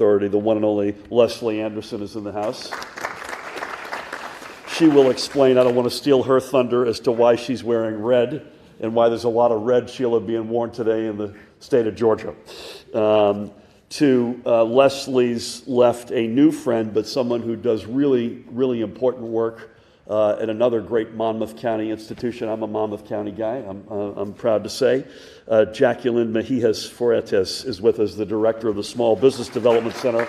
Authority, the one and only Leslie Anderson is in the house. She will explain, I don't want to steal her thunder, as to why she's wearing red and why there's a lot of red, Sheila, being worn today in the state of Georgia. Leslie's left a new friend, but someone who does really, really important work at another great Monmouth County institution. I'm a Monmouth County guy, I'm proud to say. Jacqueline Mejias Fuertes is with us, the director of the Small Business Development Center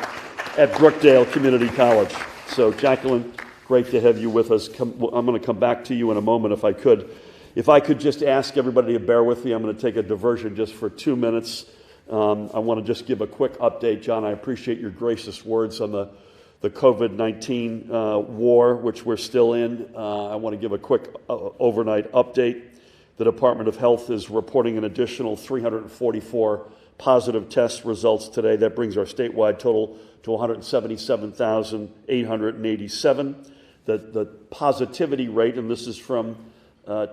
at Brookdale Community College. So Jacqueline, great to have you with us. I'm going to come back to you in a moment if I could. If I could just ask everybody to bear with me, I'm going to take a diversion just for 2 minutes. I want to just give a quick update. John, I appreciate your gracious words on the COVID-19 war, which we're still in. I want to give a quick overnight update. The Department of Health is reporting an additional 344 positive test results today. That brings our statewide total to 177,887. The positivity rate, and this is from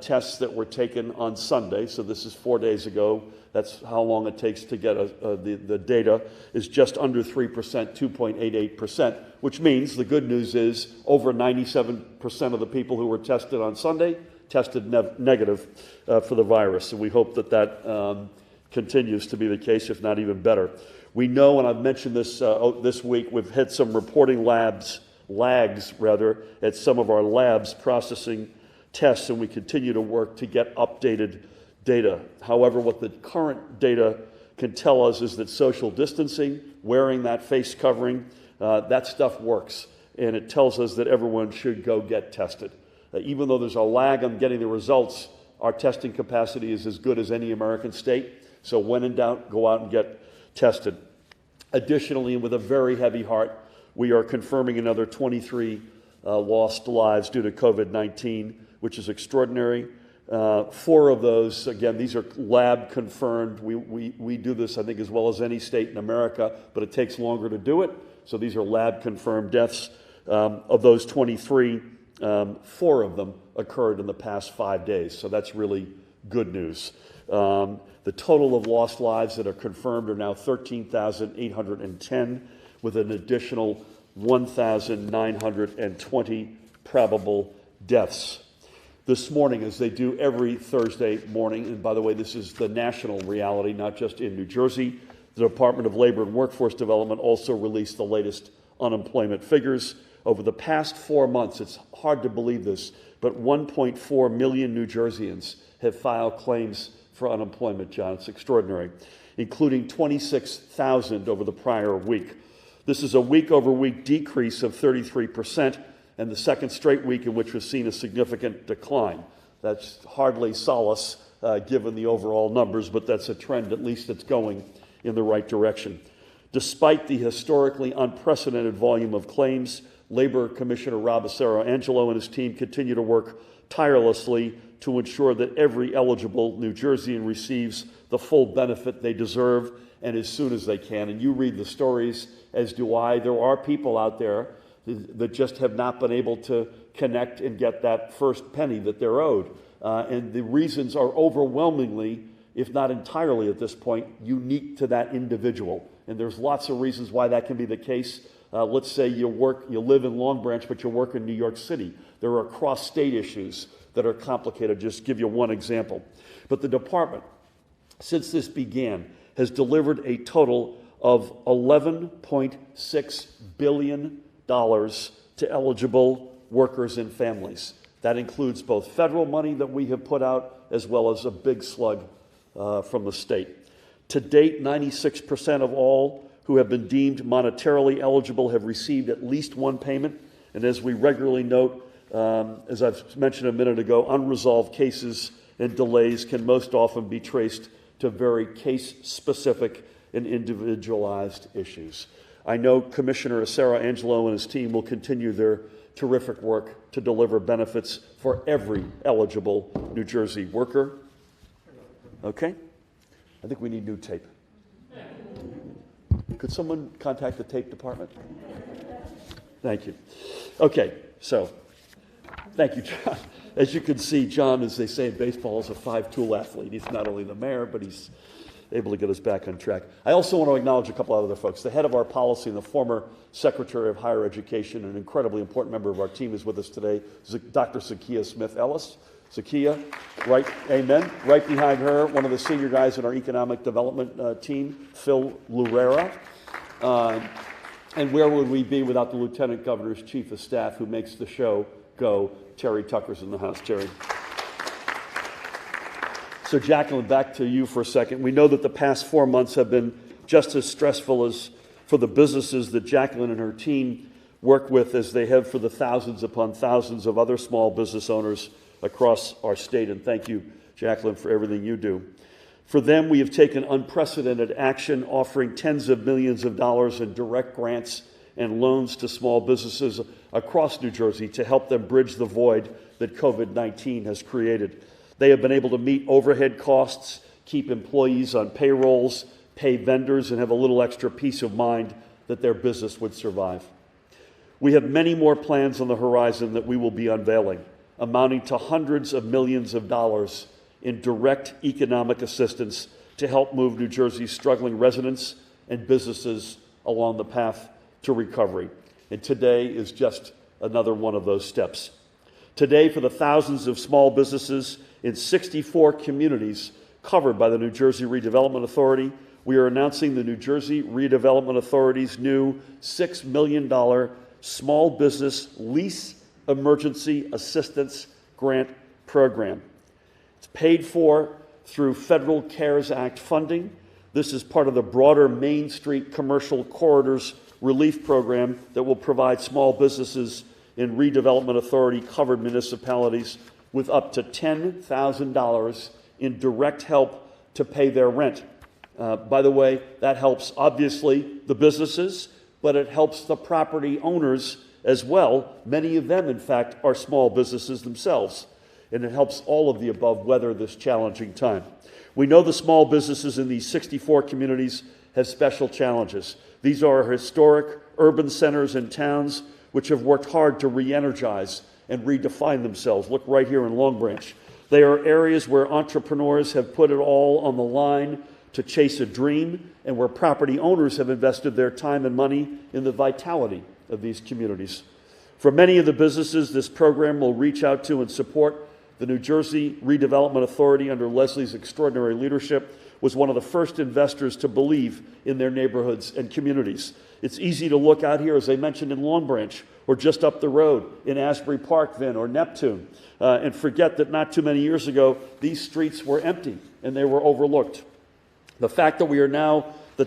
tests that were taken on Sunday, so this is 4 days ago. That's how long it takes to get the data, is just under 3%, 2.88%, which means the good news is over 97% of the people who were tested on Sunday tested negative for the virus. And we hope that that continues to be the case, if not even better. We know, and I've mentioned this this week, we've had some reporting lags at some of our labs processing tests, and we continue to work to get updated data. However, what the current data can tell us is that social distancing, wearing that face covering, that stuff works. And it tells us that everyone should go get tested. Even though there's a lag on getting the results, our testing capacity is as good as any American state. So when in doubt, go out and get tested. Additionally, with a very heavy heart, we are confirming another 23 lost lives due to COVID-19, which is extraordinary. 4 of those, again, these are lab confirmed. We do this, I think, as well as any state in America, but it takes longer to do it. So these are lab confirmed deaths. Of those 23, 4 of them occurred in the past 5 days. So that's really good news. The total of lost lives that are confirmed are now 13,810, with an additional 1,920 probable deaths. This morning, as they do every Thursday morning, and by the way, this is the national reality, not just in New Jersey, the Department of Labor and Workforce Development also released the latest unemployment figures. Over the past 4 months, it's hard to believe this, but 1.4 million New Jerseyans have filed claims for unemployment, John. It's extraordinary, including 26,000 over the prior week. This is a week-over-week decrease of 33%, and the second straight week in which we've seen a significant decline. That's hardly solace given the overall numbers, but that's a trend, at least it's going in the right direction. Despite the historically unprecedented volume of claims, Labor Commissioner Rob Acero-Angelo and his team continue to work tirelessly to ensure that every eligible New Jerseyan receives the full benefit they deserve and as soon as they can. And you read the stories, as do I. There are people out there that just have not been able to connect and get that first penny that they're owed. And the reasons are overwhelmingly, if not entirely at this point, unique to that individual. And there's lots of reasons why that can be the case. Let's say you live in Long Branch, but you work in New York City. There are cross-state issues that are complicated. Just give you one example. But the department, since this began, has delivered a total of $11.6 billion to eligible workers and families. That includes both federal money that we have put out as well as a big slug from the state. To date, 96% of all who have been deemed monetarily eligible have received at least one payment. And as we regularly note, as I've mentioned a minute ago, unresolved cases and delays can most often be traced to very case-specific and individualized issues. I know Commissioner Acero-Angelo and his team will continue their terrific work to deliver benefits for every eligible New Jersey worker. Okay? I think we need new tape. Could someone contact the tape department? Thank you. Okay, so thank you, John. As you can see, John, as they say in baseball, is a 5-tool athlete. He's not only the mayor, but he's able to get us back on track. I also want to acknowledge a couple of other folks. The head of our policy and the former Secretary of Higher Education, an incredibly important member of our team, is with us today, Dr. Zakiya Smith-Ellis. Zakiya, right, amen. Right behind her, one of the senior guys in our economic development team, Phil Lurera. And where would we be without the Lieutenant Governor's Chief of Staff who makes the show go? Terry Tucker's in the house. Terry. So Jacqueline, back to you for a second. We know that the past 4 months have been just as stressful as for the businesses that Jacqueline and her team work with as they have for the thousands upon thousands of other small business owners across our state. And thank you, Jacqueline, for everything you do. For them, we have taken unprecedented action, offering tens of millions of dollars in direct grants and loans to small businesses across New Jersey to help them bridge the void that COVID-19 has created. They have been able to meet overhead costs, keep employees on payrolls, pay vendors, and have a little extra peace of mind that their business would survive. We have many more plans on the horizon that we will be unveiling, amounting to hundreds of millions of dollars in direct economic assistance to help move New Jersey's struggling residents and businesses along the path to recovery. And today is just another one of those steps. Today, for the thousands of small businesses in 64 communities covered by the New Jersey Redevelopment Authority, we are announcing the New Jersey Redevelopment Authority's new $6 million Small Business Lease Emergency Assistance Grant Program. It's paid for through Federal CARES Act funding. This is part of the broader Main Street Commercial Corridors Relief Program that will provide small businesses in Redevelopment Authority covered municipalities with up to $10,000 in direct help to pay their rent. By the way, that helps obviously the businesses, but it helps the property owners as well. Many of them, in fact, are small businesses themselves. And it helps all of the above weather this challenging time. We know the small businesses in these 64 communities have special challenges. These are historic urban centers and towns which have worked hard to re-energize and redefine themselves. Look right here in Long Branch. They are areas where entrepreneurs have put it all on the line to chase a dream, and where property owners have invested their time and money in the vitality of these communities. For many of the businesses, this program will reach out to and support. The New Jersey Redevelopment Authority, under Leslie's extraordinary leadership, was one of the first investors to believe in their neighborhoods and communities. It's easy to look out here, as I mentioned, in Long Branch, or just up the road in Asbury Park then, or Neptune, and forget that not too many years ago, these streets were empty and they were overlooked. The fact that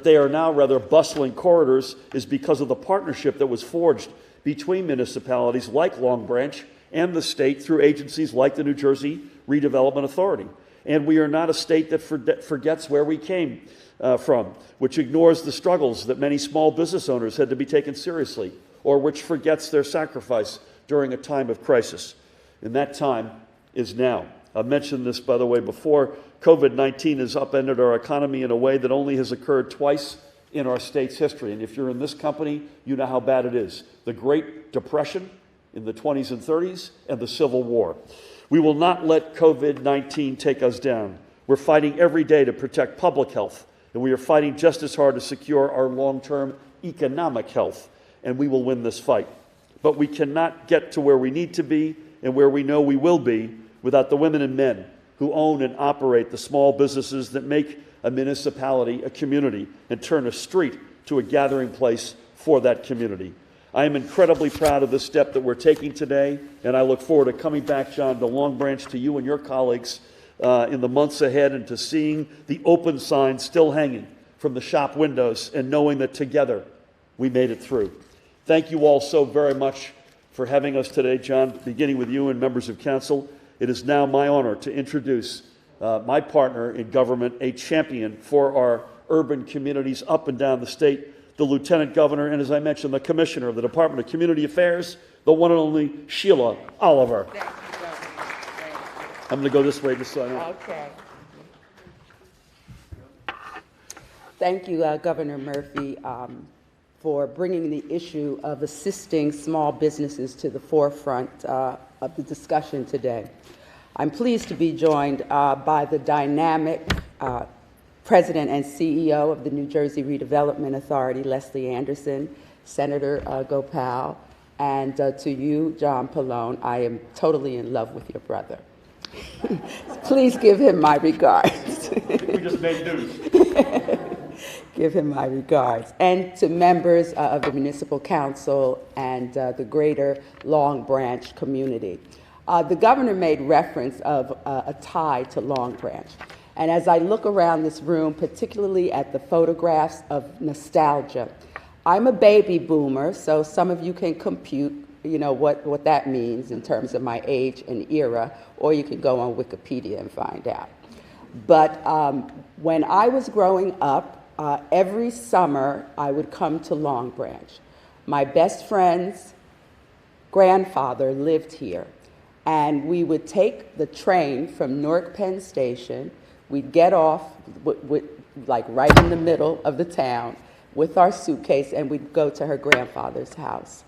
they are now bustling corridors is because of the partnership that was forged between municipalities like Long Branch and the state through agencies like the New Jersey Redevelopment Authority. And we are not a state that forgets where we came from, which ignores the struggles that many small business owners had to be taken seriously, or which forgets their sacrifice during a time of crisis. And that time is now. I mentioned this, by the way, before. COVID-19 has upended our economy in a way that only has occurred twice in our state's history. And if you're in this company, you know how bad it is. The Great Depression in the 20s and 30s, and the Civil War. We will not let COVID-19 take us down. We're fighting every day to protect public health, and we are fighting just as hard to secure our long-term economic health, and we will win this fight. But we cannot get to where we need to be and where we know we will be without the women and men who own and operate the small businesses that make a municipality a community and turn a street to a gathering place for that community. I am incredibly proud of the step that we're taking today, and I look forward to coming back, John, to Long Branch, to you and your colleagues in the months ahead, and to seeing the open signs still hanging from the shop windows and knowing that together we made it through. Thank you all so very much for having us today, John, beginning with you and members of council. It is now my honor to introduce my partner in government, a champion for our urban communities up and down the state, the Lieutenant Governor, and as I mentioned, the Commissioner of the Department of Community Affairs, the one and only Sheila Oliver. Thank you, Governor. I'm going to go this way just so I know. Okay. Thank you, Governor Murphy, for bringing the issue of assisting small businesses to the forefront of the discussion today. I'm pleased to be joined by the dynamic President and CEO of the New Jersey Redevelopment Authority, Leslie Anderson, Senator Gopal, and to you, John Pallone, I am totally in love with your brother. Please give him my regards. We just made news. Give him my regards. And to members of the Municipal Council and the greater Long Branch community. The governor made reference of a tie to Long Branch. And as I look around this room, particularly at the photographs of nostalgia, I'm a baby boomer, so some of you can compute, what that means in terms of my age and era, or you can go on Wikipedia and find out. But when I was growing up, every summer I would come to Long Branch. My best friend's grandfather lived here, and we would take the train from Newark Penn Station. We'd get off like right in the middle of the town with our suitcase, and we'd go to her grandfather's house.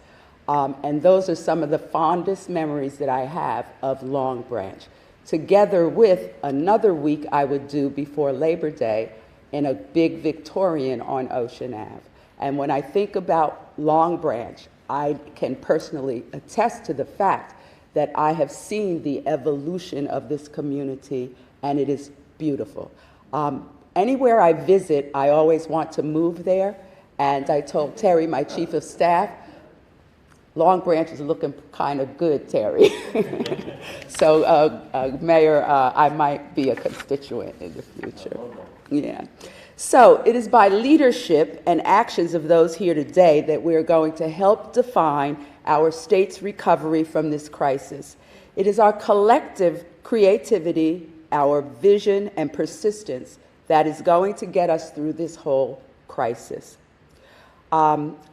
And those are some of the fondest memories that I have of Long Branch, together with another week I would do before Labor Day in a big Victorian on Ocean Ave. And when I think about Long Branch, I can personally attest to the fact that I have seen the evolution of this community, and it is beautiful. Anywhere I visit, I always want to move there, and I told Terry, my chief of staff, Long Branch is looking kind of good, Terry. So, Mayor, I might be a constituent in the future. Yeah. So, it is by leadership and actions of those here today that we are going to help define our state's recovery from this crisis. It is our collective creativity, our vision, and persistence that is going to get us through this whole crisis.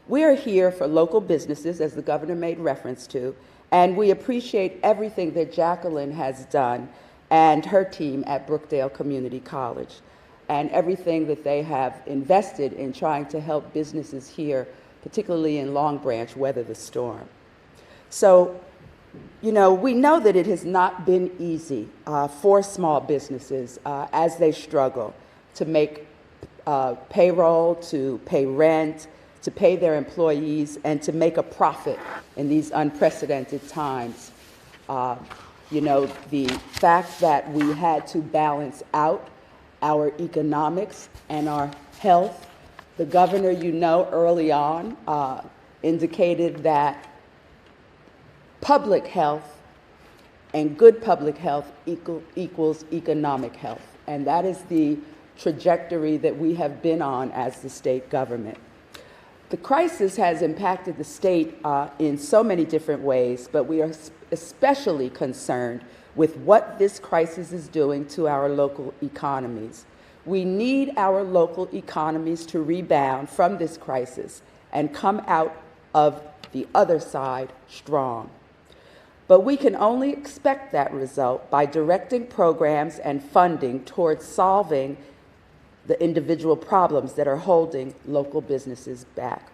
We are here for local businesses, as the governor made reference to, and we appreciate everything that Jacqueline has done and her team at Brookdale Community College, and everything that they have invested in trying to help businesses here, particularly in Long Branch, weather the storm. So, we know that it has not been easy for small businesses as they struggle to make payroll, to pay rent, to pay their employees, and to make a profit in these unprecedented times. The fact that we had to balance out our economics and our health. The governor, early on indicated that public health and good public health equals economic health. And that is the trajectory that we have been on as the state government. The crisis has impacted the state in so many different ways, but we are especially concerned with what this crisis is doing to our local economies. We need our local economies to rebound from this crisis and come out of the other side strong. But we can only expect that result by directing programs and funding towards solving the individual problems that are holding local businesses back.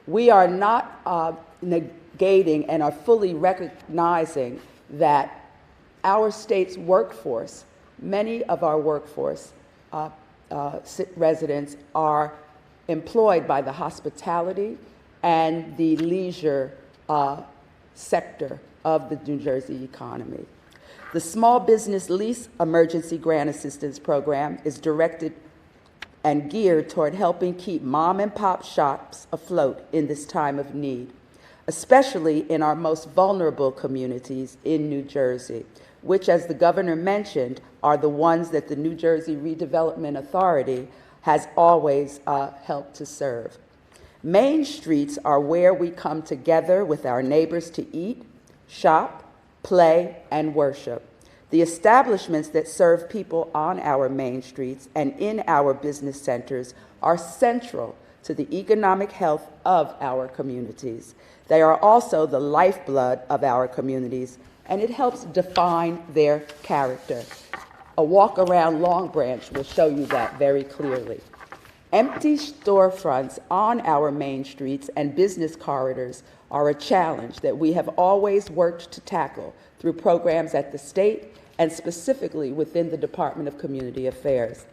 We are not negating and are fully recognizing that our state's workforce, many of our workforce residents are employed by the hospitality and the leisure sector of the New Jersey economy. The Small Business Lease Emergency Grant Assistance Program is directed and geared toward helping keep mom and pop shops afloat in this time of need, especially in our most vulnerable communities in New Jersey, which, as the governor mentioned, are the ones that the New Jersey Redevelopment Authority has always helped to serve. Main streets are where we come together with our neighbors to eat, shop, play, and worship. The establishments that serve people on our main streets and in our business centers are central to the economic health of our communities. They are also the lifeblood of our communities, and it helps define their character. A walk around Long Branch will show you that very clearly. Empty storefronts on our main streets and business corridors are a challenge that we have always worked to tackle through programs at the state and specifically within the Department of Community Affairs.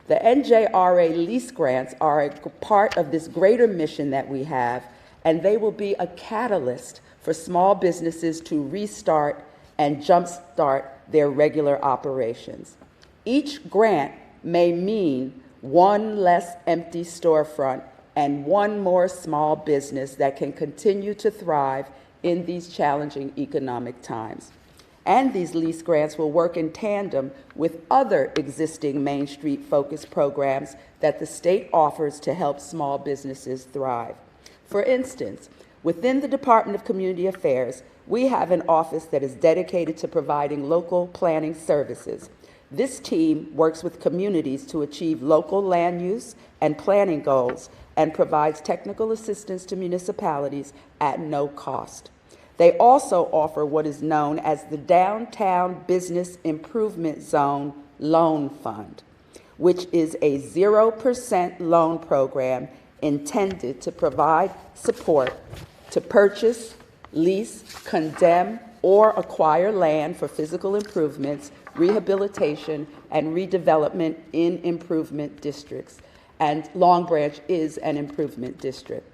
The NJRA lease grants are a part of this greater mission that we have, and they will be a catalyst for small businesses to restart and jumpstart their regular operations. Each grant may mean one less empty storefront and one more small business that can continue to thrive in these challenging economic times. And these lease grants will work in tandem with other existing Main Street-focused programs that the state offers to help small businesses thrive. For instance, within the Department of Community Affairs, we have an office that is dedicated to providing local planning services. This team works with communities to achieve local land use and planning goals and provides technical assistance to municipalities at no cost. They also offer what is known as the Downtown Business Improvement Zone Loan Fund, which is a 0% loan program intended to provide support to purchase, lease, condemn, or acquire land for physical improvements, rehabilitation, and redevelopment in improvement districts. And Long Branch is an improvement district.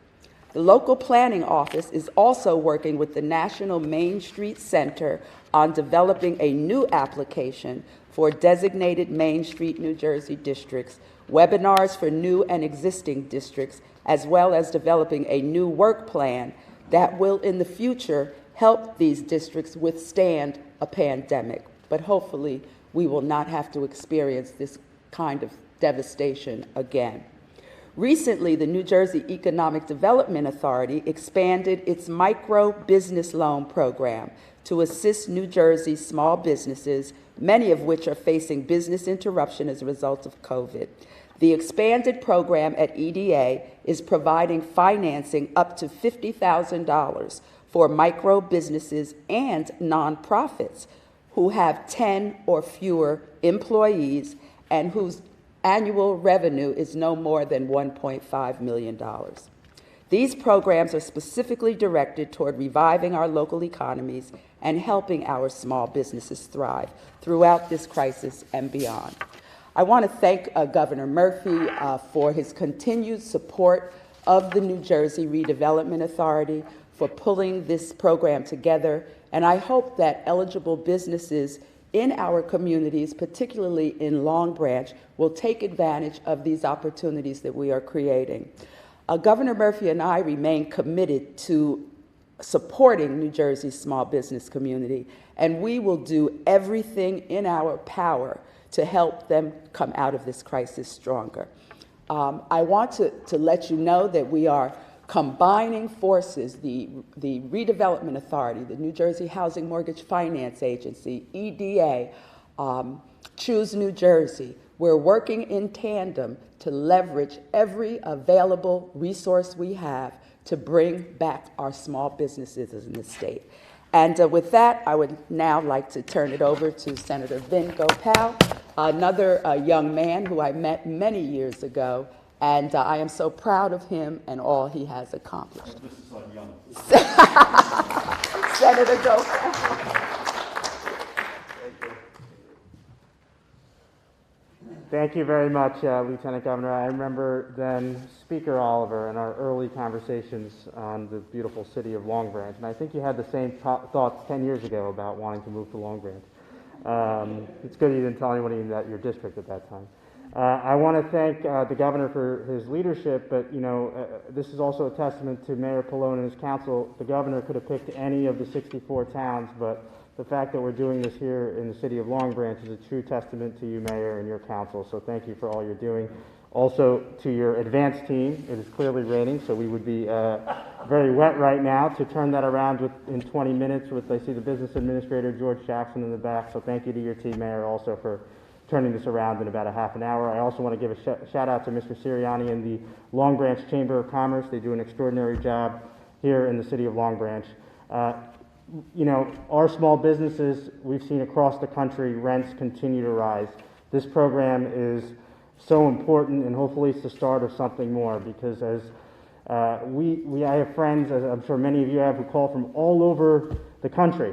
The local planning office is also working with the National Main Street Center on developing a new application for designated Main Street, New Jersey districts, webinars for new and existing districts, as well as developing a new work plan that will in the future help these districts withstand a pandemic. But hopefully we will not have to experience this kind of devastation again. Recently, the New Jersey Economic Development Authority expanded its micro business loan program to assist New Jersey small businesses, many of which are facing business interruption as a result of COVID. The expanded program at EDA is providing financing up to $50,000 for micro businesses and nonprofits who have 10 or fewer employees and whose annual revenue is no more than $1.5 million. These programs are specifically directed toward reviving our local economies and helping our small businesses thrive throughout this crisis and beyond. I want to thank Governor Murphy for his continued support of the New Jersey Redevelopment Authority, for pulling this program together, and I hope that eligible businesses in our communities, particularly in Long Branch, will take advantage of these opportunities that we are creating. Governor Murphy and I remain committed to supporting New Jersey's small business community, and we will do everything in our power to help them come out of this crisis stronger. I want to let you know that we are combining forces, the Redevelopment Authority, the New Jersey Housing Mortgage Finance Agency, EDA, Choose New Jersey. We're working in tandem to leverage every available resource we have to bring back our small businesses in the state. And with that, I would now like to turn it over to Senator Vin Gopal, another young man who I met many years ago, and I am so proud of him and all he has accomplished. This is on young. Senator Gopal. Thank you very much, Lieutenant Governor. I remember then Speaker Oliver and our early conversations on the beautiful city of Long Branch, and I think you had the same thoughts 10 years ago about wanting to move to Long Branch. It's good you didn't tell anyone even at your district at that time. I want to thank the governor for his leadership, but this is also a testament to Mayor Pallone and his council. The governor could have picked any of the 64 towns, but the fact that we're doing this here in the city of Long Branch is a true testament to you, Mayor, and your council, so thank you for all you're doing. Also, to your advance team, it is clearly raining, so we would be very wet right now. To turn that around in 20 minutes I see the business administrator, George Jackson, in the back, so thank you to your team, Mayor, also for turning this around in about a half an hour. I also want to give a shout out to Mr. Sirianni and the Long Branch Chamber of Commerce. They do an extraordinary job here in the city of Long Branch. Our small businesses, we've seen across the country, rents continue to rise. This program is so important, and hopefully it's the start of something more, because as I have friends, as I'm sure many of you have, who call from all over the country,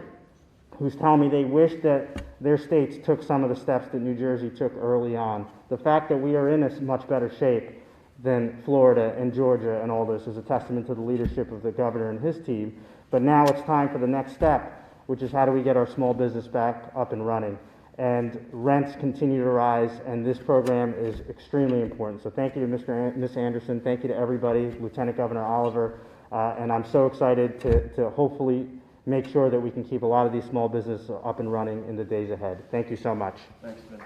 who's telling me they wish that their states took some of the steps that New Jersey took early on. The fact that we are in a much better shape than Florida and Georgia and all this is a testament to the leadership of the governor and his team. But now it's time for the next step, which is how do we get our small business back up and running? And rents continue to rise, and this program is extremely important. So thank you to Ms. Anderson, thank you to everybody, Lieutenant Governor Oliver, and I'm so excited to hopefully make sure that we can keep a lot of these small businesses up and running in the days ahead. Thank you so much. Thanks, Vin.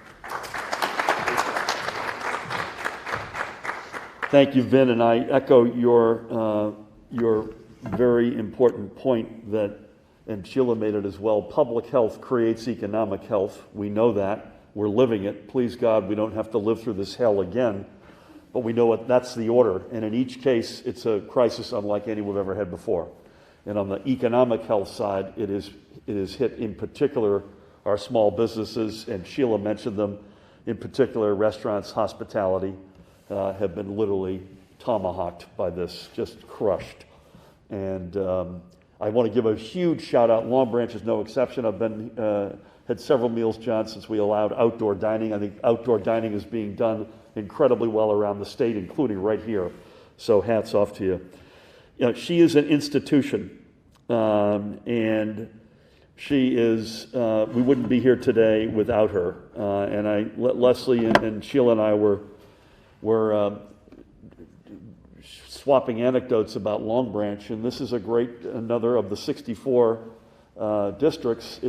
Thank you, Vin, and I echo your very important point that, and Sheila made it as well, public health creates economic health. We know that. We're living it. Please God, we don't have to live through this hell again, but we know that's the order. And in each case, it's a crisis unlike any we've ever had before. And on the economic health side, it is hit in particular our small businesses, and Sheila mentioned them, in particular restaurants, hospitality, have been literally tomahawked by this, just crushed. And I want to give a huge shout out. Long Branch is no exception. I've had several meals, John, since we allowed outdoor dining. I think outdoor dining is being done incredibly well around the state, including right here. So hats off to you. You know, she is an institution, and she is. We wouldn't be here today without her. And Leslie and Sheila and I were swapping anecdotes about Long Branch, and this is another of the 64 districts.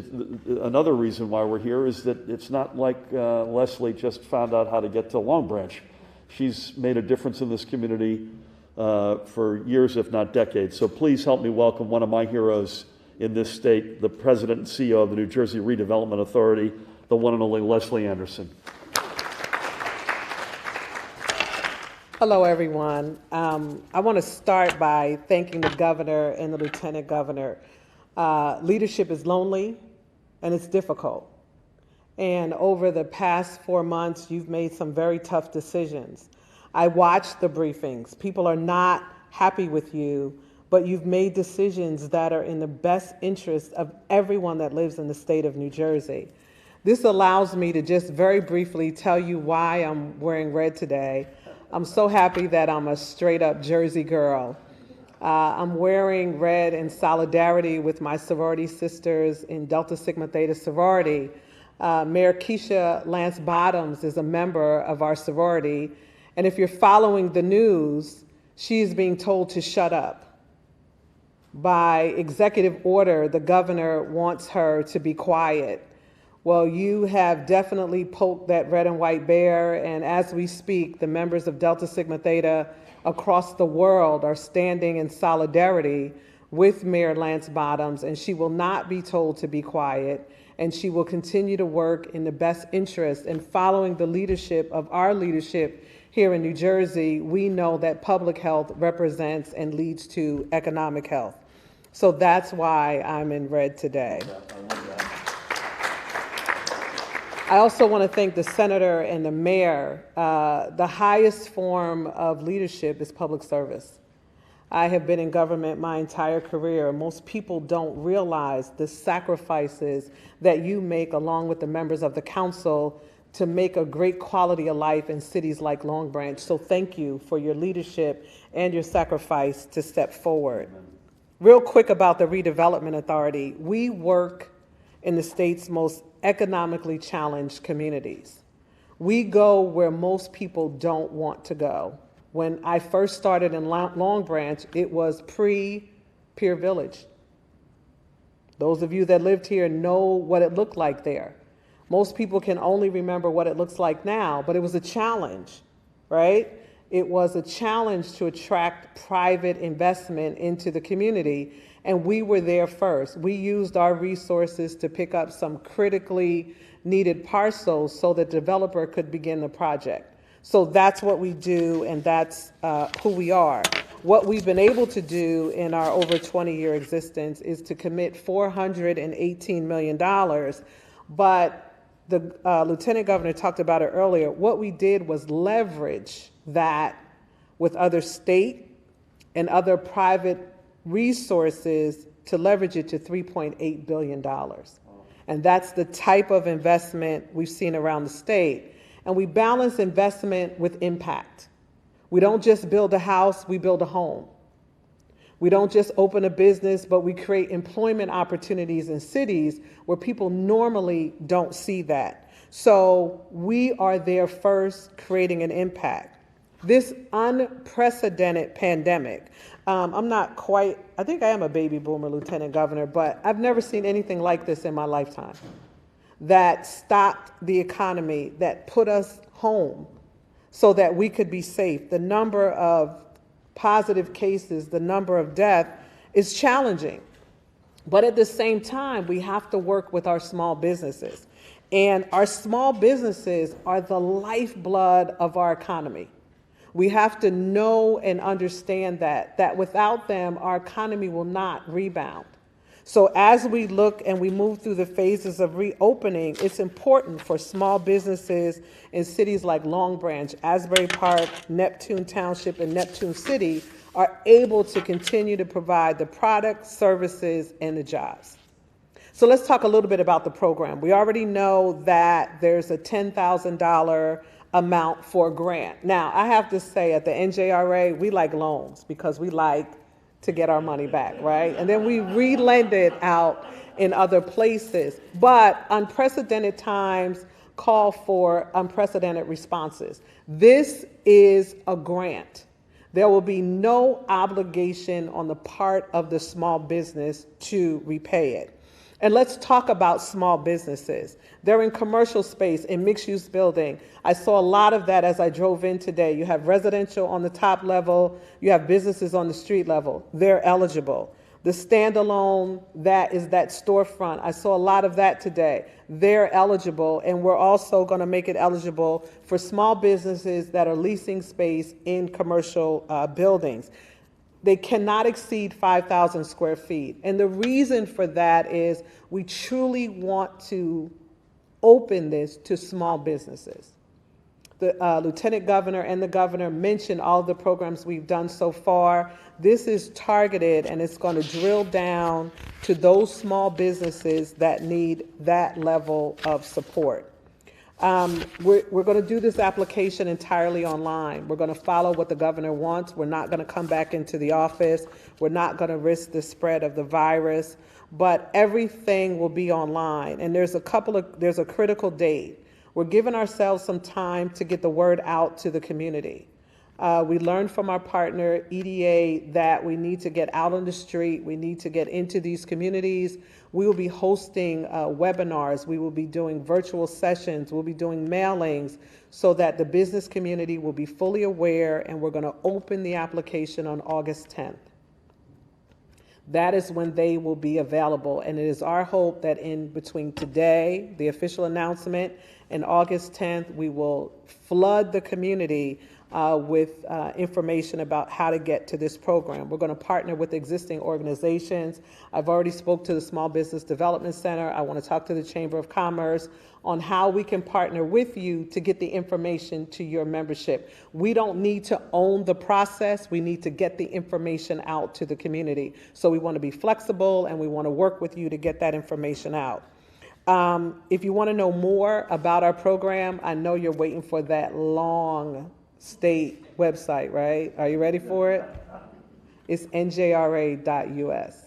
Another reason why we're here is that it's not like Leslie just found out how to get to Long Branch. She's made a difference in this community for years, if not decades. So please help me welcome one of my heroes in this state, the President and CEO of the New Jersey Redevelopment Authority, the one and only Leslie Anderson. Hello, everyone. I want to start by thanking the governor and the lieutenant governor. Leadership is lonely and it's difficult. And over the past 4 months, you've made some very tough decisions. I watched the briefings. People are not happy with you, but you've made decisions that are in the best interest of everyone that lives in the state of New Jersey. This allows me to just very briefly tell you why I'm wearing red today. I'm so happy that I'm a straight up Jersey girl. I'm wearing red in solidarity with my sorority sisters in Delta Sigma Theta sorority. Mayor Keisha Lance Bottoms is a member of our sorority. And if you're following the news, she is being told to shut up. By executive order, the governor wants her to be quiet. Well, you have definitely poked that red and white bear, and as we speak, the members of Delta Sigma Theta across the world are standing in solidarity with Mayor Lance Bottoms, and she will not be told to be quiet, and she will continue to work in the best interest. And following the leadership of our leadership here in New Jersey, we know that public health represents and leads to economic health. So that's why I'm in red today. I also want to thank the senator and the mayor. The highest form of leadership is public service. I have been in government my entire career. Most people don't realize the sacrifices that you make along with the members of the council to make a great quality of life in cities like Long Branch. So thank you for your leadership and your sacrifice to step forward. Real quick about the Redevelopment Authority. We work in the state's most economically challenged communities. We go where most people don't want to go. When I first started in Long Branch, it was pre-Pier Village. Those of you that lived here know what it looked like there. Most people can only remember what it looks like now, but it was a challenge, right? It was a challenge to attract private investment into the community, and we were there first. We used our resources to pick up some critically needed parcels so the developer could begin the project. So that's what we do, and that's who we are. What we've been able to do in our over 20-year existence is to commit $418 million, but the Lieutenant Governor talked about it earlier. What we did was leverage that with other state and other private resources to leverage it to $3.8 billion. And that's the type of investment we've seen around the state. And we balance investment with impact. We don't just build a house, we build a home. We don't just open a business, but we create employment opportunities in cities where people normally don't see that. So we are there first, creating an impact. This unprecedented pandemic, I'm not quite, I think I am a baby boomer, Lieutenant Governor, but I've never seen anything like this in my lifetime. That stopped the economy, that put us home so that we could be safe. The number of positive cases, the number of death is challenging. But at the same time, we have to work with our small businesses. And our small businesses are the lifeblood of our economy. We have to know and understand that without them, our economy will not rebound. So as we look and we move through the phases of reopening, it's important for small businesses in cities like Long Branch, Asbury Park, Neptune Township, and Neptune City are able to continue to provide the products, services, and the jobs. So let's talk a little bit about the program. We already know that there's a $10,000 amount for a grant. Now, I have to say at the NJRA, we like loans because we like to get our money back, right? And then we re-lend it out in other places. But unprecedented times call for unprecedented responses. This is a grant. There will be no obligation on the part of the small business to repay it. And let's talk about small businesses. They're in commercial space, in mixed-use building. I saw a lot of that as I drove in today. You have residential on the top level. You have businesses on the street level. They're eligible. The standalone, that is that storefront. I saw a lot of that today. They're eligible, and we're also going to make it eligible for small businesses that are leasing space in commercial buildings. They cannot exceed 5,000 square feet. And the reason for that is we truly want to open this to small businesses. The Lieutenant Governor and the Governor mentioned all the programs we've done so far. This is targeted and it's going to drill down to those small businesses that need that level of support. We're going to do this application entirely online. We're going to follow what the governor wants. We're not going to come back into the office. We're not going to risk the spread of the virus, but everything will be online. And there's a critical date. We're giving ourselves some time to get the word out to the community. We learned from our partner, EDA, that we need to get out on the street. We need to get into these communities. We will be hosting webinars. We will be doing virtual sessions. We'll be doing mailings so that the business community will be fully aware, and we're going to open the application on August 10th. That is when they will be available, and it is our hope that in between today, the official announcement, and August 10th, we will flood the community with information about how to get to this program. We're going to partner with existing organizations. I've already spoke to the Small Business Development Center. I want to talk to the Chamber of Commerce on how we can partner with you to get the information to your membership. We don't need to own the process. We need to get the information out to the community. So we want to be flexible and we want to work with you to get that information out. If you want to know more about our program, I know you're waiting for that long state website, right? Are you ready for it? It's njra.us.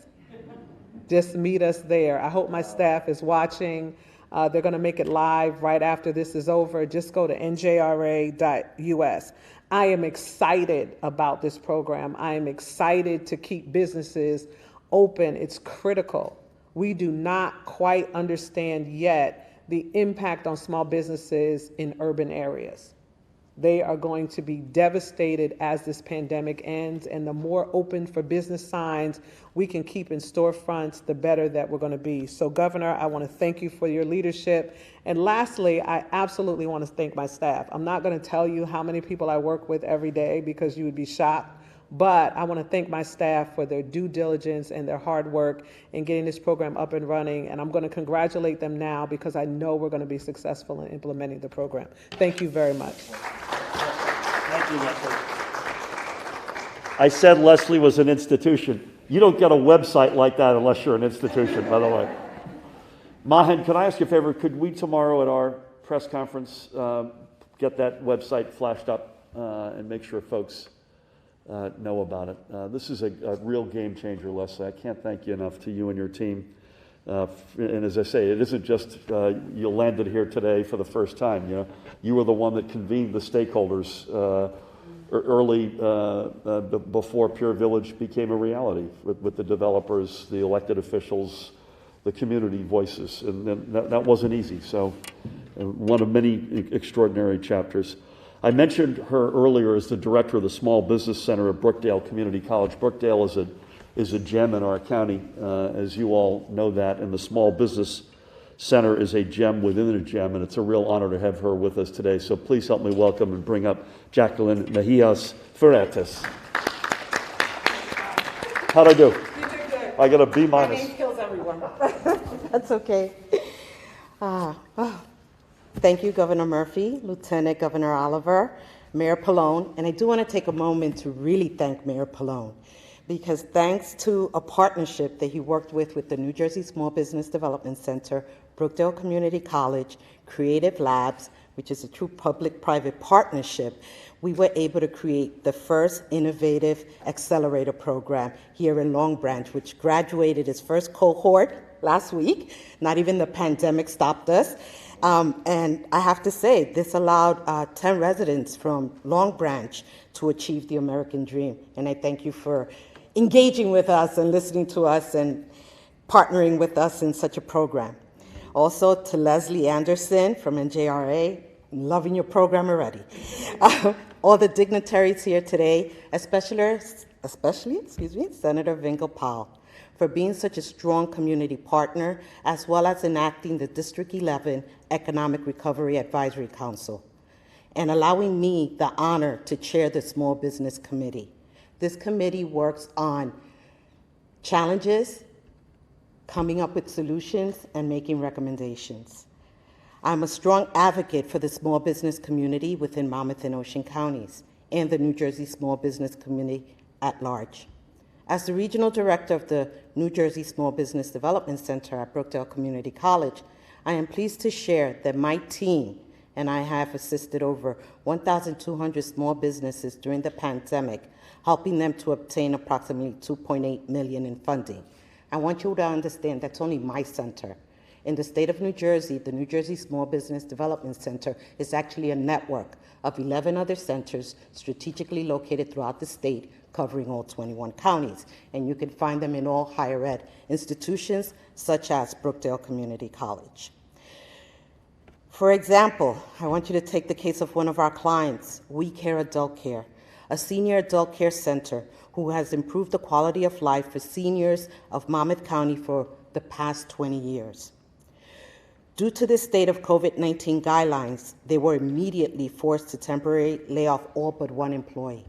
Just meet us there. I hope my staff is watching. They're going to make it live right after this is over. Just go to njra.us. I am excited about this program. I am excited to keep businesses open. It's critical. We do not quite understand yet the impact on small businesses in urban areas. They are going to be devastated as this pandemic ends, and the more open for business signs we can keep in storefronts, the better that we're going to be. So, Governor, I want to thank you for your leadership. And lastly, I absolutely want to thank my staff. I'm not going to tell you how many people I work with every day because you would be shocked. But I want to thank my staff for their due diligence and their hard work in getting this program up and running. And I'm going to congratulate them now because I know we're going to be successful in implementing the program. Thank you very much. Thank you, Leslie. I said Leslie was an institution. You don't get a website like that unless you're an institution, by the way. Mahan, can I ask you a favor? Could we tomorrow at our press conference get that website flashed up and make sure folks know about it? This is a real game changer, Leslie. I can't thank you enough to you and your team. And as I say, it isn't just you landed here today for the first time. You were the one that convened the stakeholders early before Pure Village became a reality with the developers, the elected officials, the community voices, and that wasn't easy. So one of many extraordinary chapters. I mentioned her earlier as the director of the Small Business Center at Brookdale Community College. Brookdale is a gem in our county, as you all know that, and the Small Business Center is a gem within a gem, and it's a real honor to have her with us today. So please help me welcome and bring up Jacqueline Mejias Ferretes. How'd I do? You did good. I got a B My minus. name kills everyone. That's okay. Thank you, Governor Murphy, Lieutenant Governor Oliver, Mayor Pallone, and I do want to take a moment to really thank Mayor Pallone, because thanks to a partnership that he worked with the New Jersey Small Business Development Center, Brookdale Community College, Creative Labs, which is a true public-private partnership, we were able to create the first innovative accelerator program here in Long Branch, which graduated its first cohort last week. Not even the pandemic stopped us. And I have to say, this allowed 10 residents from Long Branch to achieve the American dream. And I thank you for engaging with us and listening to us and partnering with us in such a program. Also to Leslie Anderson from Njra, loving your program already. All the dignitaries here today, especially Senator Vingle Powell, for being such a strong community partner, as well as enacting the District 11 Economic Recovery Advisory Council, and allowing me the honor to chair the Small Business Committee. This committee works on challenges, coming up with solutions, and making recommendations. I'm a strong advocate for the small business community within Monmouth and Ocean counties and the New Jersey small business community at large. As the regional director of the New Jersey Small Business Development Center at Brookdale Community College, I am pleased to share that my team and I have assisted over 1,200 small businesses during the pandemic, helping them to obtain approximately $2.8 million in funding. I want you to understand that's only my center. In the state of New Jersey, the New Jersey Small Business Development Center is actually a network of 11 other centers strategically located throughout the state, covering all 21 counties. And you can find them in all higher ed institutions, such as Brookdale Community College. For example, I want you to take the case of one of our clients, We Care Adult Care, a senior adult care center who has improved the quality of life for seniors of Monmouth County for the past 20 years. Due to the state of COVID-19 guidelines, they were immediately forced to temporarily lay off all but one employee.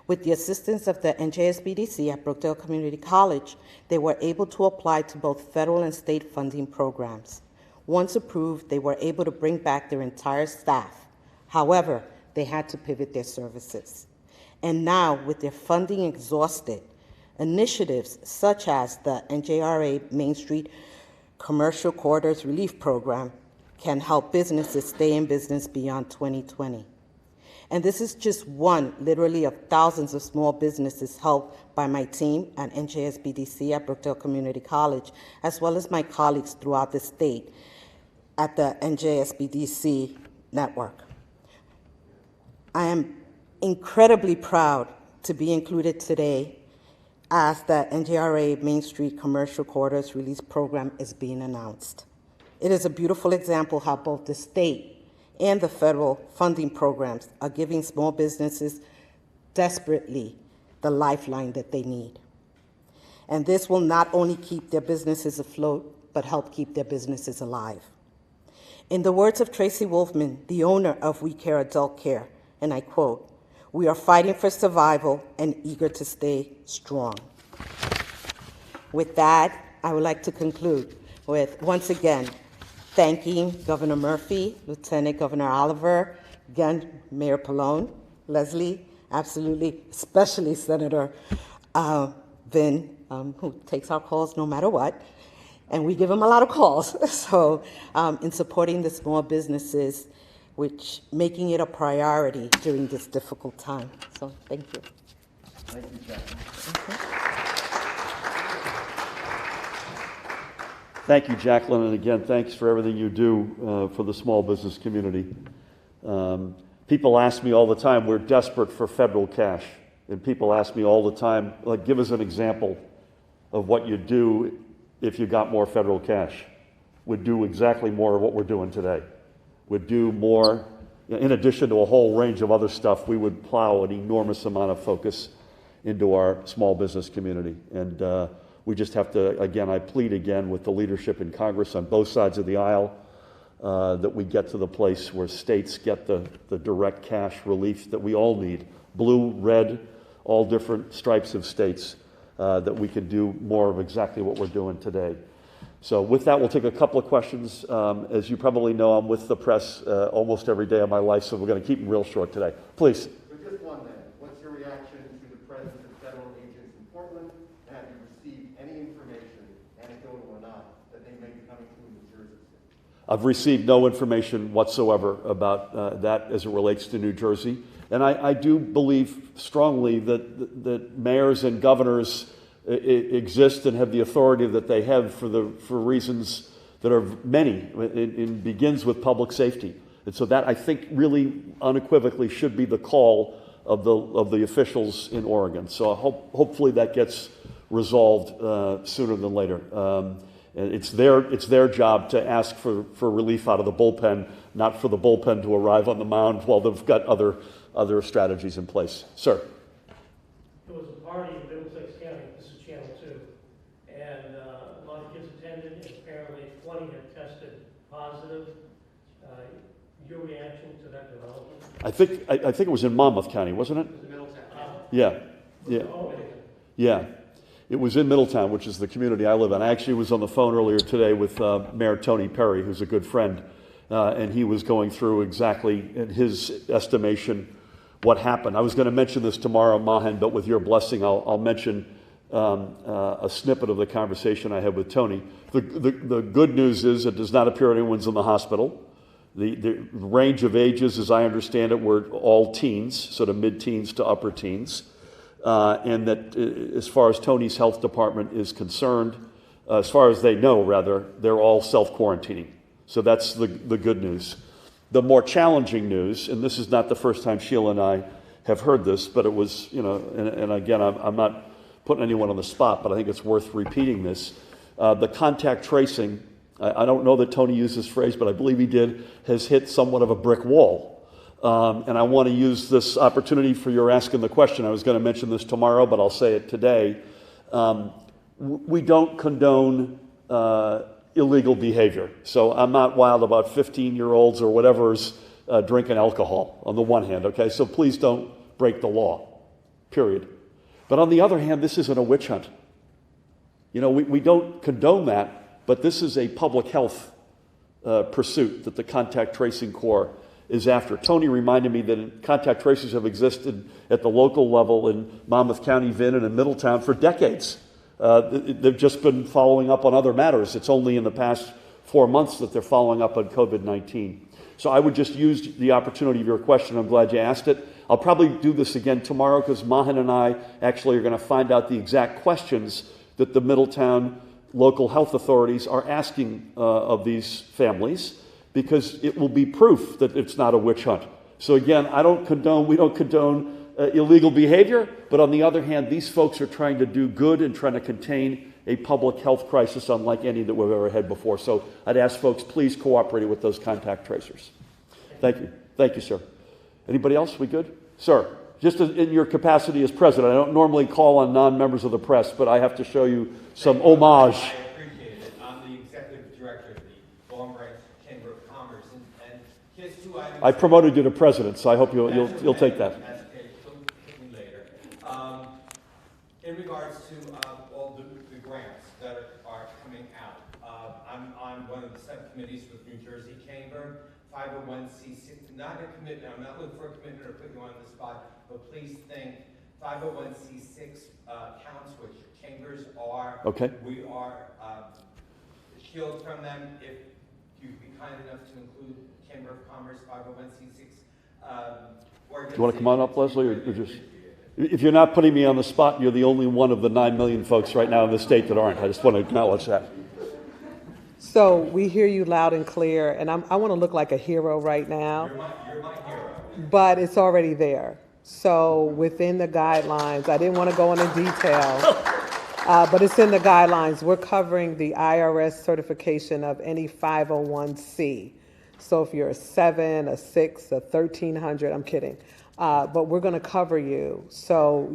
With the assistance of the NJSBDC at Brookdale Community College, they were able to apply to both federal and state funding programs. Once approved, they were able to bring back their entire staff. However, they had to pivot their services. And now, with their funding exhausted, initiatives such as the NJRA Main Street Commercial Corridors Relief Program can help businesses stay in business beyond 2020. And this is just one, literally, of thousands of small businesses helped by my team at NJSBDC at Brookdale Community College, as well as my colleagues throughout the state at the NJSBDC network. I am incredibly proud to be included today as the NJRA Main Street Commercial Corridors Release Program is being announced. It is a beautiful example how both the state and the federal funding programs are giving small businesses desperately the lifeline that they need. And this will not only keep their businesses afloat, but help keep their businesses alive. In the words of Tracy Wolfman, the owner of We Care Adult Care, and I quote, "We are fighting for survival and eager to stay strong." With that, I would like to conclude with, once again, thanking Governor Murphy, Lieutenant Governor Oliver, again, Mayor Pallone, Leslie, absolutely, especially Senator Vin, who takes our calls no matter what, and we give them a lot of calls. So in supporting the small businesses, which making it a priority during this difficult time. So thank you. Thank you, Jacqueline. Thank you, Jacqueline, and again, thanks for everything you do for the small business community. People ask me all the time, we're desperate for federal cash, and people ask me all the time, like, give us an example of what you'd do if you got more federal cash. We'd do exactly more of what we're doing today. We'd do more, in addition to a whole range of other stuff, we would plow an enormous amount of focus into our small business community. And we just have to, again, I plead again with the leadership in Congress on both sides of the aisle that we get to the place where states get the direct cash relief that we all need. Blue, red, all different stripes of states, that we can do more of exactly what we're doing today. So with that, we'll take a couple of questions. As you probably know, I'm with the press almost every day of my life, so we're going to keep them real short today. Please. But just one then. What's your reaction to the presence of federal agents in Portland? And have you received any information, anecdotal or not, that they may be coming through New Jersey? I've received no information whatsoever about that as it relates to New Jersey. And I do believe strongly that mayors and governors exist and have the authority that they have for reasons that are many. It begins with public safety. And so that, I think, really unequivocally should be the call of the officials in Oregon. So hopefully that gets resolved sooner than later. And it's their job to ask for relief out of the bullpen, not for the bullpen to arrive on the mound while they've got other strategies in place. Sir. There was a party in Middlesex County, this is Channel 2, and a lot of kids attended, and apparently 20 had tested positive. Your reaction to that development? I think it was in Monmouth County, wasn't it? It was in Middletown. Yeah. It was in Middletown, which is the community I live in. I actually was on the phone earlier today with Mayor Tony Perry, who's a good friend, and he was going through exactly, in his estimation, what happened. I was going to mention this tomorrow, Mahan, but with your blessing, I'll mention a snippet of the conversation I had with Tony. The good news is it does not appear anyone's in the hospital. The range of ages, as I understand it, were all teens, sort of mid-teens to upper teens. And that as far as Tony's health department is concerned, as far as they know, rather, they're all self-quarantining. So that's the good news. The more challenging news, and this is not the first time Sheila and I have heard this, but it was, and again, I'm not putting anyone on the spot, but I think it's worth repeating this. The contact tracing, I don't know that Tony used this phrase, but I believe he did, has hit somewhat of a brick wall. And I want to use this opportunity for your asking the question. I was going to mention this tomorrow, but I'll say it today. We don't condone illegal behavior. So I'm not wild about 15-year-olds or whatever's drinking alcohol on the one hand, okay? So please don't break the law, period. But on the other hand, this isn't a witch hunt. We don't condone that, but this is a public health pursuit that the Contact Tracing Corps is after. Tony reminded me that contact tracers have existed at the local level in Monmouth County, Vin, and in Middletown for decades. They've just been following up on other matters. It's only in the past 4 months that they're following up on COVID-19. So I would just use the opportunity of your question. I'm glad you asked it. I'll probably do this again tomorrow because Mahan and I actually are going to find out the exact questions that the Middletown local health authorities are asking of these families, because it will be proof that it's not a witch hunt. So again, we don't condone illegal behavior, but on the other hand, these folks are trying to do good and trying to contain a public health crisis unlike any that we've ever had before. So I'd ask folks, please cooperate with those contact tracers. Thank you. Thank you, sir. Anybody else? We good? Sir, just in your capacity as president, I don't normally call on non-members of the press, but I have to show you some homage. I appreciate it. I'm the executive director of the Long Branch Chamber of Commerce, and here's 2 items. I promoted you to president, so I hope you'll take that. That's okay. You'll hit me later. In regards to all the grants that are coming out, I'm on one of the subcommittees with New Jersey Chamber, 501c6, not a commitment. I'm not looking for a commitment or put you on the spot, but please think 501c6 counts, which chambers are. Okay. We are field from them if you'd be kind enough to include Chamber of Commerce 501c6 organization. Do you want to come on up, Leslie, or just... If you're not putting me on the spot, you're the only one of the 9 million folks right now in the state that aren't. I just want to acknowledge that. So we hear you loud and clear, and I want to look like a hero right now, You're my hero. but it's already there. So within the guidelines, I didn't want to go into detail, but it's in the guidelines. We're covering the IRS certification of any 501c. So if you're a 7, a 6, a 1300, I'm kidding. But we're going to cover you. So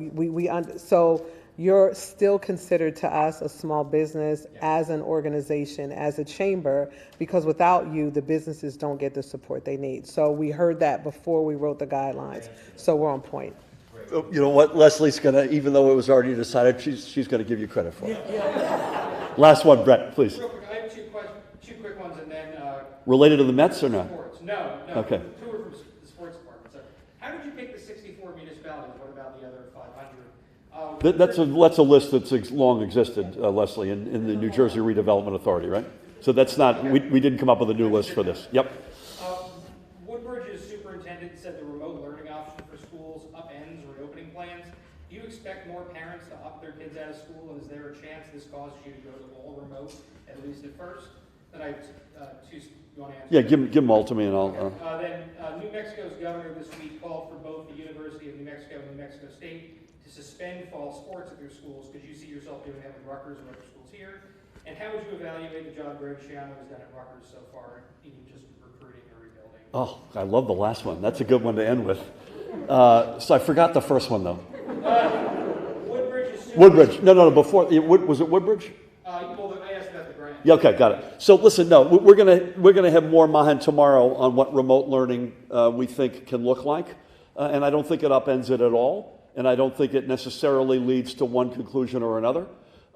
so you're still considered to us a small business, as an organization, as a chamber, because without you, the businesses don't get the support they need. So we heard that before we wrote the guidelines. So we're on point. Oh, you know what? Leslie's going to, even though it was already decided, she's going to give you credit for it. Last one, Brett, please. Real quick, I have two quick ones, and then Related to the Mets or not? sports. No. Okay. Two are from the sports department. So, how did you pick the 64 municipalities? What about the other 500? That's a list that's long existed, Leslie, in the New Jersey Redevelopment Authority, right? So that's not, we didn't come up with a new list for this. Yep. Woodbridge's superintendent said the remote learning option for schools upends reopening plans. Do you expect more parents to opt their kids out of school, and is there a chance this causes you to go to all remote, at least at first? Then I have two, you want to answer? Yeah, give them all to me and I'll... Then New Mexico's governor this week called for both the University of New Mexico and New Mexico State to suspend fall sports at their schools. Could you see yourself doing that with Rutgers and other schools here? And how would you evaluate the job Greg Schiano has done at Rutgers so far, even just recruiting or rebuilding? Oh, I love the last one. That's a good one to end with. So I forgot the first one, though. Woodbridge. No, before, was it Woodbridge? Well, I asked about the grant. Yeah, okay, got it. So listen, no, we're gonna have more Mahan tomorrow on what remote learning we think can look like, and I don't think it upends it at all, and I don't think it necessarily leads to one conclusion or another.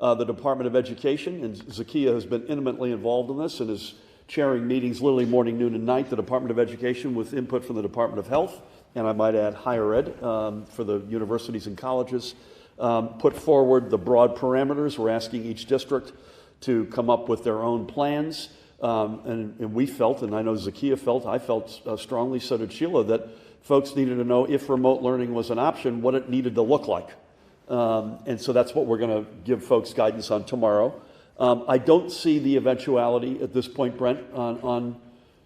The Department of Education, and Zakiya has been intimately involved in this and is chairing meetings literally morning, noon, and night. The Department of Education with input from the Department of Health, and I might add higher ed for the universities and colleges, put forward the broad parameters. We're asking each district to come up with their own plans. And we felt, and I know Zakiya felt, I felt strongly, so did Sheila, that folks needed to know if remote learning was an option, what it needed to look like. And so that's what we're going to give folks guidance on tomorrow. I don't see the eventuality at this point, Brent, on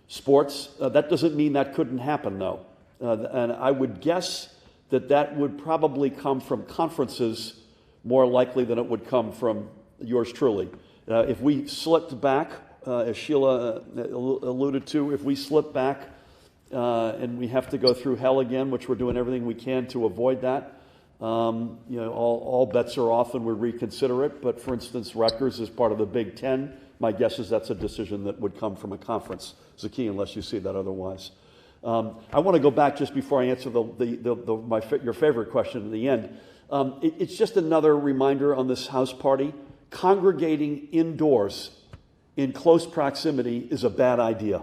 sports. That doesn't mean that couldn't happen, though. And I would guess that would probably come from conferences more likely than it would come from yours truly. If we slipped back, as Sheila alluded to, if we slip back and we have to go through hell again, which we're doing everything we can to avoid that, all bets are off and we reconsider it. But for instance, Rutgers is part of the Big Ten. My guess is that's a decision that would come from a conference. Zakiya, unless you see that otherwise. I want to go back just before I answer your favorite question at the end. It's just another reminder on this house party. Congregating indoors in close proximity is a bad idea.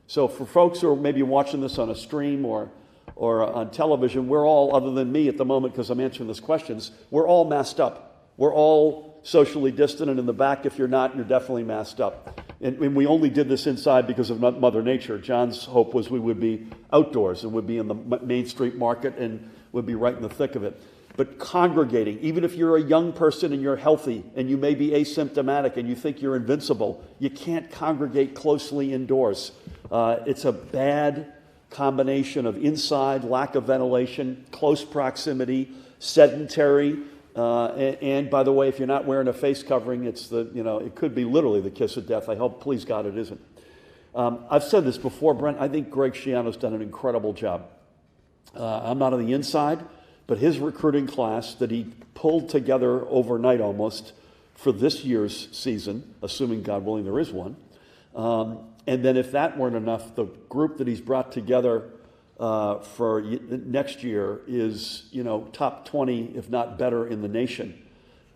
So for folks who are maybe watching this on a stream or on television, we're all, other than me at the moment because I'm answering these questions, we're all masked up. We're all socially distant, and in the back, if you're not, you're definitely masked up. And we only did this inside because of Mother Nature. John's hope was we would be outdoors and would be in the Main Street market and would be right in the thick of it. But congregating, even if you're a young person and you're healthy and you may be asymptomatic and you think you're invincible, you can't congregate closely indoors. It's a bad combination of inside, lack of ventilation, close proximity, sedentary, and by the way, if you're not wearing a face covering, it could be literally the kiss of death. I hope, please God, it isn't. I've said this before, Brent. I think Greg Schiano's done an incredible job. I'm not on the inside, but his recruiting class that he pulled together overnight almost for this year's season, assuming, God willing, there is one. And then if that weren't enough, the group that he's brought together for next year is, top 20, if not better, in the nation.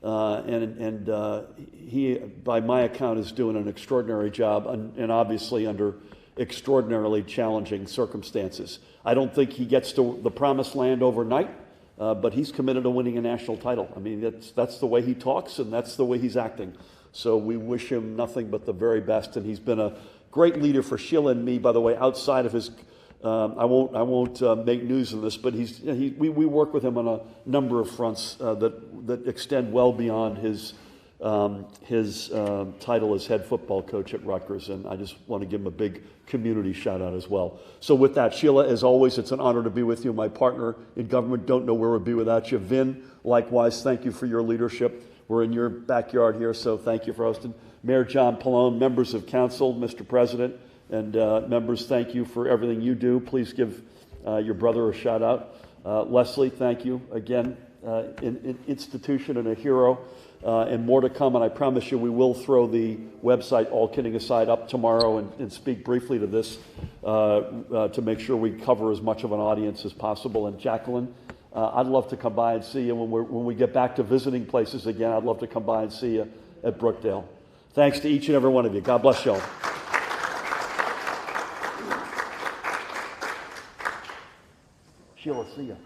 And he, by my account, is doing an extraordinary job, and obviously under extraordinarily challenging circumstances. I don't think he gets to the promised land overnight, but he's committed to winning a national title. I mean, that's the way he talks, and that's the way he's acting. So we wish him nothing but the very best, and he's been a great leader for Sheila and me, by the way, outside of his, I won't make news of this, but we work with him on a number of fronts that extend well beyond his title as head football coach at Rutgers, and I just want to give him a big community shout out as well. So with that, Sheila, as always, it's an honor to be with you. My partner in government, don't know where we'd be without you. Vin, likewise, thank you for your leadership. We're in your backyard here, so thank you for hosting. Mayor John Pallone, members of council, Mr. President, and members, thank you for everything you do. Please give your brother a shout out. Leslie, thank you again, an institution and a hero. And more to come, and I promise you we will throw the website, all kidding aside, up tomorrow and speak briefly to this to make sure we cover as much of an audience as possible. And Jacqueline, I'd love to come by and see you when we get back to visiting places again. I'd love to come by and see you at Brookdale. Thanks to each and every one of you. God bless you all. Sheila, see you.